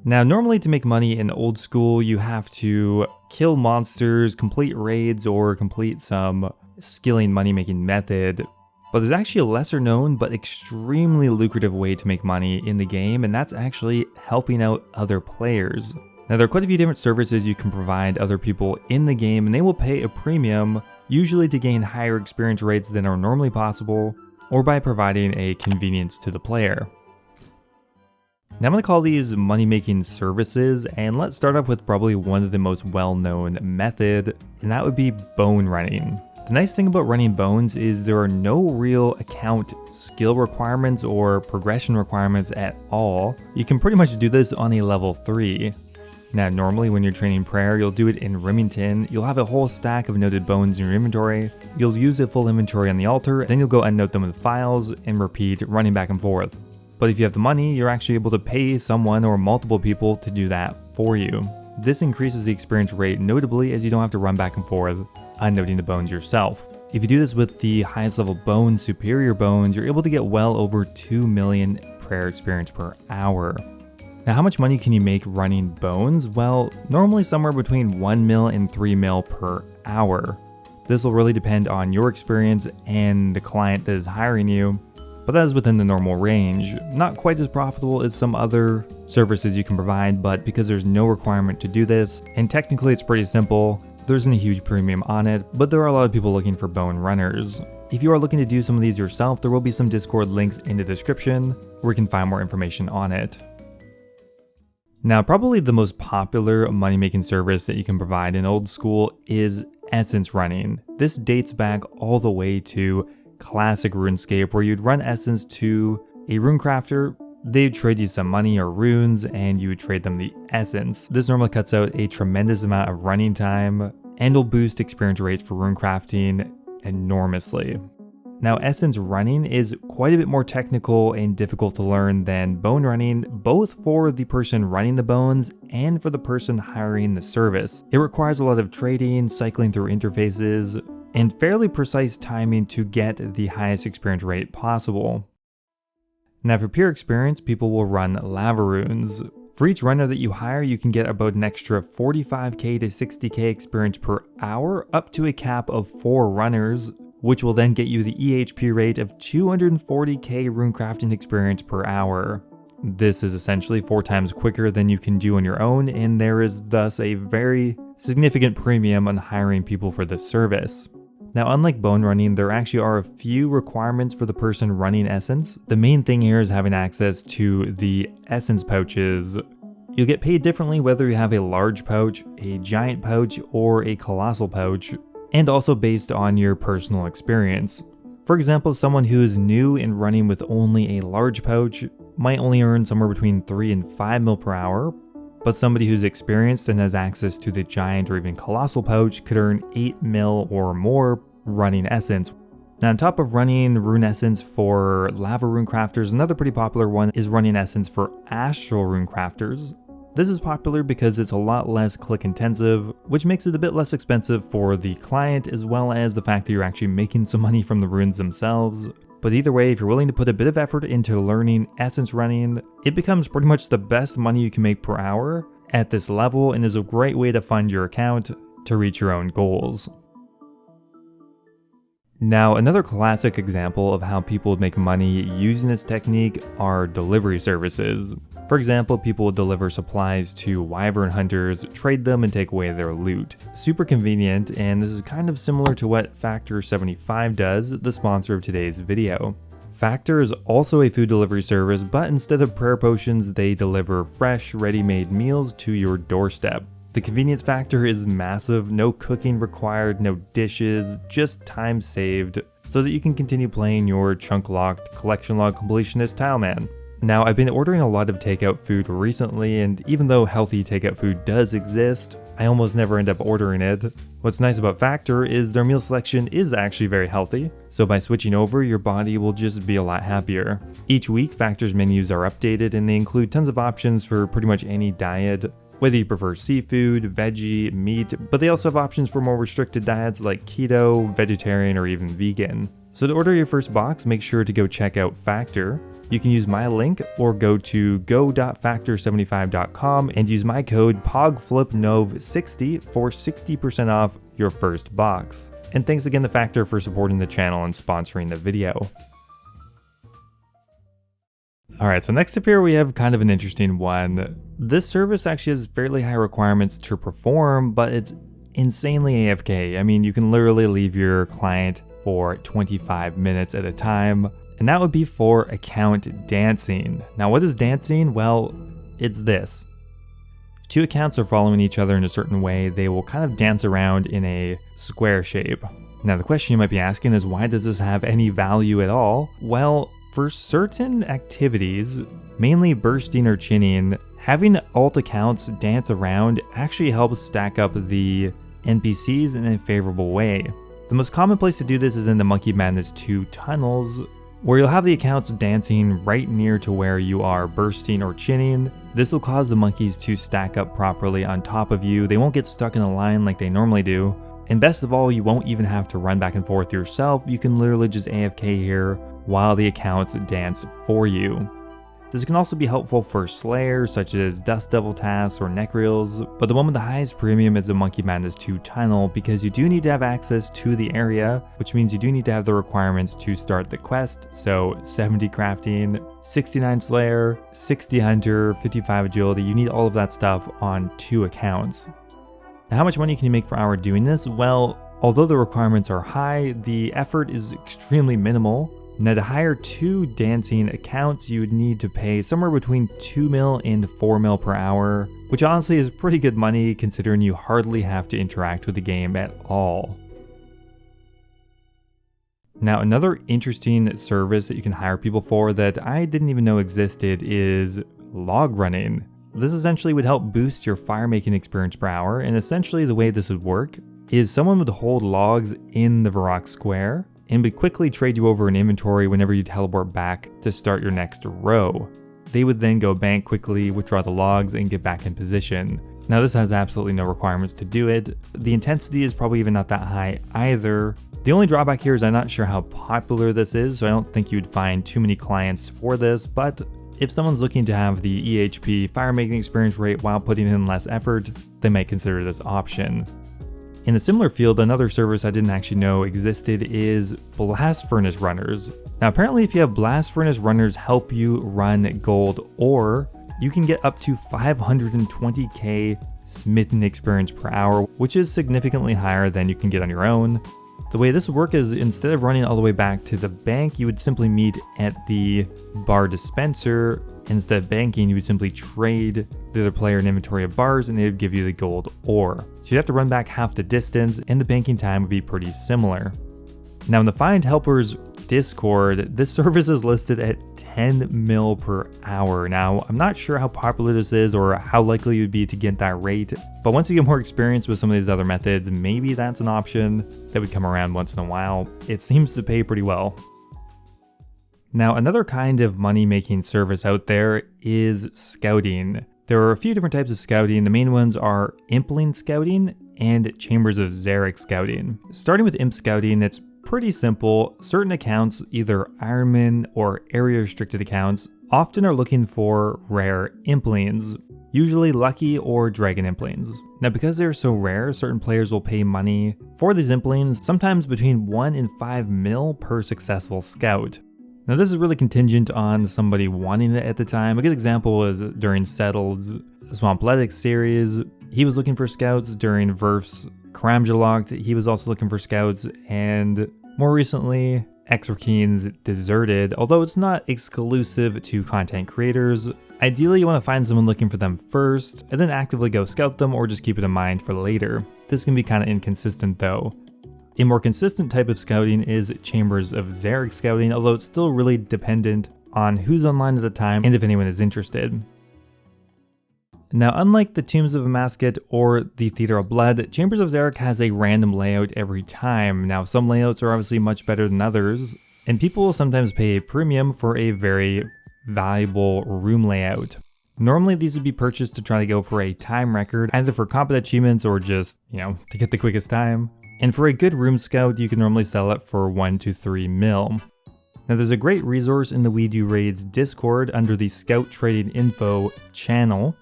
Now, normally to make money in Old School, you have to kill monsters, complete raids, or complete some skilling money-making method. But there's actually a lesser known but extremely lucrative way to make money in the game, and that's actually helping out other players. Now, there are quite a few different services you can provide other people in the game, and they will pay a premium, usually to gain higher experience rates than are normally possible, or by providing a convenience to the player. Now I'm going to call these money-making services, and let's start off with probably one of the most well-known method, and that would be bone running. The nice thing about running bones is there are no real account skill requirements or progression requirements at all. You can pretty much do this on a level 3. Now normally when you're training prayer, you'll do it in Remington. You'll have a whole stack of noted bones in your inventory. You'll use a full inventory on the altar, then you'll go unnote them with files and repeat, running back and forth. But if you have the money, you're actually able to pay someone or multiple people to do that for you. This increases the experience rate notably, as you don't have to run back and forth unnoting the bones yourself. If you do this with the highest level bones, superior bones, you're able to get well over 2 million prayer experience per hour. Now, how much money can you make running bones? Well, normally somewhere between 1 mil and 3 mil per hour. This will really depend on your experience and the client that is hiring you, but that is within the normal range. Not quite as profitable as some other services you can provide, but because there's no requirement to do this, and technically it's pretty simple, there isn't a huge premium on it, but there are a lot of people looking for bone runners. If you are looking to do some of these yourself, there will be some Discord links in the description where you can find more information on it. Now, probably the most popular money-making service that you can provide in Old School is essence running. This dates back all the way to classic RuneScape, where you'd run essence to a rune crafter, they'd trade you some money or runes, and you would trade them the essence. This normally cuts out a tremendous amount of running time and will boost experience rates for rune crafting enormously. Now, essence running is quite a bit more technical and difficult to learn than bone running, both for the person running the bones and for the person hiring the service. It requires a lot of trading, cycling through interfaces, and fairly precise timing to get the highest experience rate possible. Now for pure experience, people will run lava runes. For each runner that you hire, you can get about an extra 45k to 60k experience per hour, up to a cap of 4 runners, which will then get you the EHP rate of 240k runecrafting experience per hour. This is essentially 4 times quicker than you can do on your own, and there is thus a very significant premium on hiring people for this service. Now, unlike bone running, there actually are a few requirements for the person running essence. The main thing here is having access to the essence pouches. You'll get paid differently whether you have a large pouch, a giant pouch, or a colossal pouch, and also based on your personal experience. For example, someone who is new and running with only a large pouch might only earn somewhere between 3 and 5 mil per hour, but somebody who's experienced and has access to the giant or even colossal pouch could earn 8 mil or more running essence. Now, on top of running rune essence for lava rune crafters, another pretty popular one is running essence for astral rune crafters. This is popular because it's a lot less click intensive, which makes it a bit less expensive for the client, as well as the fact that you're actually making some money from the runes themselves. But either way, if you're willing to put a bit of effort into learning essence running, it becomes pretty much the best money you can make per hour at this level, and is a great way to fund your account to reach your own goals. Now, another classic example of how people would make money using this technique are delivery services. For example, people will deliver supplies to wyvern hunters, trade them, and take away their loot. Super convenient, and this is kind of similar to what Factor 75 does, the sponsor of today's video. Factor is also a food delivery service, but instead of prayer potions, they deliver fresh, ready-made meals to your doorstep. The convenience factor is massive, no cooking required, no dishes, just time saved, so that you can continue playing your chunk-locked, collection log completionist tileman. Now, I've been ordering a lot of takeout food recently, and even though healthy takeout food does exist, I almost never end up ordering it. What's nice about Factor is their meal selection is actually very healthy, so by switching over, your body will just be a lot happier. Each week, Factor's menus are updated, and they include tons of options for pretty much any diet, whether you prefer seafood, veggie, meat, but they also have options for more restricted diets like keto, vegetarian, or even vegan. So to order your first box, make sure to go check out Factor. You can use my link or go to go.factor75.com and use my code POGFLIPNOV60 for 60% off your first box. And thanks again to Factor for supporting the channel and sponsoring the video. Alright, so next up here we have kind of an interesting one. This service actually has fairly high requirements to perform, but it's insanely AFK. I mean, you can literally leave your client for 25 minutes at a time, and that would be for account dancing. Now, what is dancing? Well, it's this. If two accounts are following each other in a certain way, they will kind of dance around in a square shape. Now, the question you might be asking is, why does this have any value at all? Well, for certain activities, mainly bursting or chinning, having alt accounts dance around actually helps stack up the NPCs in a favorable way. The most common place to do this is in the Monkey Madness 2 tunnels, where you'll have the accounts dancing right near to where you are bursting or chinning. This will cause the monkeys to stack up properly on top of you. They won't get stuck in a line like they normally do. And best of all, you won't even have to run back and forth yourself. You can literally just AFK here while the accounts dance for you. This can also be helpful for slayers such as Dust Devil tasks or Necreals, but the one with the highest premium is the Monkey Madness 2 tunnel, because you do need to have access to the area, which means you do need to have the requirements to start the quest. So 70 crafting, 69 slayer, 60 hunter, 55 agility, you need all of that stuff on 2 accounts. Now, how much money can you make per hour doing this? Well, although the requirements are high, the effort is extremely minimal. Now, to hire 2 dancing accounts, you would need to pay somewhere between 2 mil and 4 mil per hour, which honestly is pretty good money considering you hardly have to interact with the game at all. Now, another interesting service that you can hire people for that I didn't even know existed is log running. This essentially would help boost your fire making experience per hour, and essentially the way this would work is someone would hold logs in the Varrock Square and would quickly trade you over an inventory whenever you teleport back to start your next row. They would then go bank quickly, withdraw the logs, and get back in position. Now, this has absolutely no requirements to do it. The intensity is probably even not that high either. The only drawback here is I'm not sure how popular this is, so I don't think you'd find too many clients for this, but if someone's looking to have the EHP fire making experience rate while putting in less effort, they might consider this option. In a similar field, another service I didn't actually know existed is Blast Furnace Runners. Now, apparently if you have Blast Furnace Runners help you run gold ore, you can get up to 520k smitten experience per hour, which is significantly higher than you can get on your own. The way this would work is instead of running all the way back to the bank, you would simply meet at the bar dispenser. Instead of banking, you would simply trade the other player an inventory of bars and they would give you the gold ore. So you'd have to run back half the distance and the banking time would be pretty similar. Now, in the Find Helpers Discord, this service is listed at 10 mil per hour. Now, I'm not sure how popular this is or how likely you'd be to get that rate, but once you get more experience with some of these other methods, maybe that's an option that would come around once in a while. It seems to pay pretty well. Now, another kind of money-making service out there is scouting. There are a few different types of scouting. The main ones are Impling Scouting and Chambers of Xeric Scouting. Starting with Imp Scouting, it's pretty simple. Certain accounts, either Ironman or area restricted accounts, often are looking for rare Implings, usually Lucky or Dragon Implings. Now, because they're so rare, certain players will pay money for these Implings, sometimes between 1 and 5 mil per successful scout. Now, this is really contingent on somebody wanting it at the time. A good example is during Settled's Swampletics series. He was looking for scouts. During Verf's Karamjalocked, he was also looking for scouts. And more recently, Exorkeen's Deserted, although it's not exclusive to content creators. Ideally, you want to find someone looking for them first, and then actively go scout them or just keep it in mind for later. This can be kind of inconsistent though. A more consistent type of scouting is Chambers of Xeric Scouting, although it's still really dependent on who's online at the time and if anyone is interested. Now, unlike the Tombs of Amasket or the Theater of Blood, Chambers of Xeric has a random layout every time. Now, some layouts are obviously much better than others, and people will sometimes pay a premium for a very valuable room layout. Normally, these would be purchased to try to go for a time record, either for combat achievements or just, to get the quickest time. And for a good room scout, you can normally sell it for 1 to 3 mil. Now there's a great resource in the We Do Raids Discord under the Scout Trading Info channel.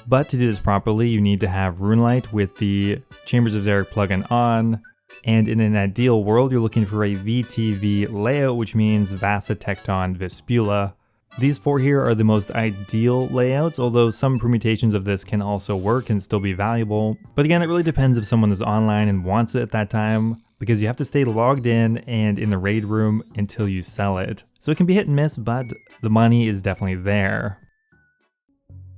But to do this properly, you need to have Runelight with the Chambers of Xeric plugin on. And in an ideal world, you're looking for a VTV layout, which means Vasa, Tecton, Vespula. These 4 here are the most ideal layouts, although some permutations of this can also work and still be valuable. But again, it really depends if someone is online and wants it at that time, because you have to stay logged in and in the raid room until you sell it. So it can be hit and miss, but the money is definitely there.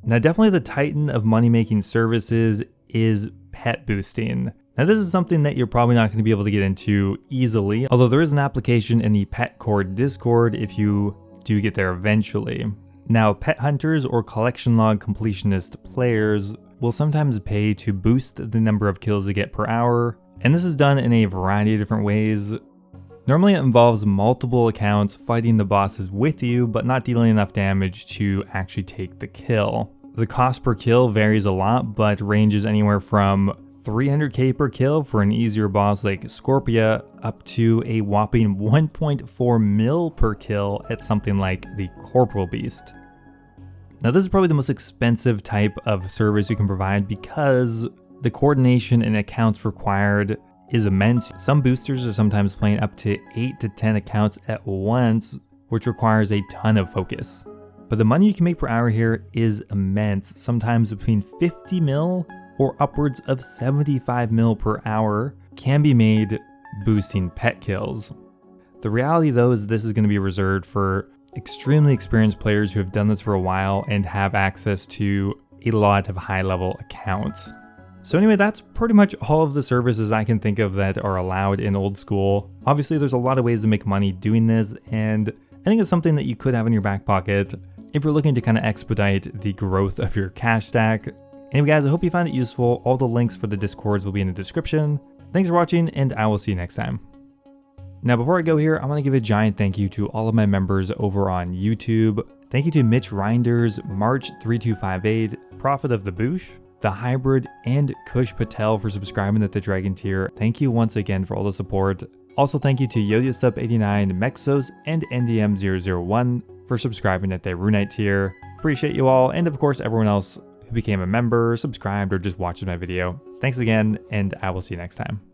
Now definitely the titan of money-making services is pet boosting. Now this is something that you're probably not going to be able to get into easily, although there is an application in the Pet Cord Discord if you do get there eventually. Now pet hunters or collection log completionist players will sometimes pay to boost the number of kills they get per hour, and this is done in a variety of different ways. Normally it involves multiple accounts fighting the bosses with you, but not dealing enough damage to actually take the kill. The cost per kill varies a lot, but ranges anywhere from 300k per kill for an easier boss like Scorpia, up to a whopping 1.4 mil per kill at something like the Corporal Beast. Now this is probably the most expensive type of service you can provide because the coordination and accounts required is immense. Some boosters are sometimes playing up to 8 to 10 accounts at once, which requires a ton of focus. But the money you can make per hour here is immense, sometimes between 50 mil or upwards of 75 mil per hour can be made boosting pet kills. The reality though is this is going to be reserved for extremely experienced players who have done this for a while and have access to a lot of high level accounts. So anyway, that's pretty much all of the services I can think of that are allowed in Old School. Obviously there's a lot of ways to make money doing this, and I think it's something that you could have in your back pocket if you're looking to kind of expedite the growth of your cash stack. Anyway guys, I hope you found it useful. All the links for the Discords will be in the description. Thanks for watching, and I will see you next time. Now before I go here, I want to give a giant thank you to all of my members over on YouTube. Thank you to Mitch Reinders, March3258, Prophet of the Boosh, The Hybrid, and Kush Patel for subscribing at the Dragon tier. Thank you once again for all the support. Also thank you to YoYoStup89, Mexos, and NDM001 for subscribing at the Runite tier. Appreciate you all, and of course everyone else who became a member, subscribed, or just watched my video. Thanks again, and I will see you next time.